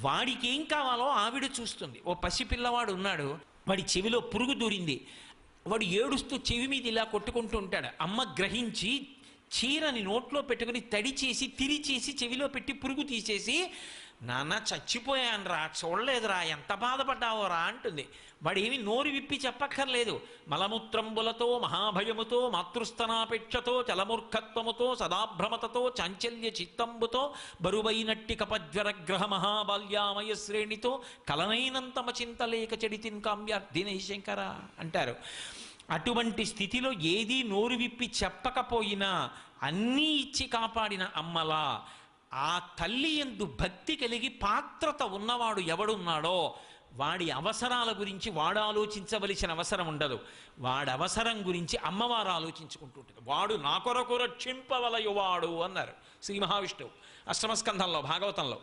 వాడికి ఏం కావాలో ఆవిడ చూస్తుంది. ఓ పసిపిల్లవాడు ఉన్నాడు, వాడి చెవిలో పురుగు దూరింది, వాడు ఏడుస్తూ చెవి మీద ఇలా కొట్టుకుంటూ ఉంటాడు. అమ్మ గ్రహించి చీరని నోట్లో పెట్టుకుని తడి చేసి తిరిచేసి చెవిలో పెట్టి పురుగు తీసేసి, నాన్న చచ్చిపోయాను రా, చూడలేదురా, ఎంత బాధపడ్డావో రా అంటుంది. వాడేమి నోరు విప్పి చెప్పక్కర్లేదు. మలమూత్రంబులతో మహాభయముతో మాతృస్తనాపేక్షతో చలమూర్ఖత్వముతో సదాభ్రమతతో చాంచల్య చిత్తంబుతో బరువైనట్టి కపజ్వరగ్రహ మహాబాల్యామయ శ్రేణితో కలనైనంతమ చింతలేక చెడితిన్ కామ్యార్థినై శంకర అంటారు. అటువంటి స్థితిలో ఏదీ నోరు విప్పి చెప్పకపోయినా అన్నీ ఇచ్చి కాపాడిన అమ్మలా ఆ తల్లి యందు భక్తి కలిగి పాత్రత ఉన్నవాడు ఎవడున్నాడో వాడి అవసరాల గురించి వాడు ఆలోచించవలసిన అవసరం ఉండదు. వాడి అవసరం గురించి అమ్మవారు ఆలోచించుకుంటుంటుంది. వాడు నా కొరకు రక్షింపవలయువాడు అన్నారు శ్రీ మహావిష్ణువు అష్టమస్కంధంలో భాగవతంలో.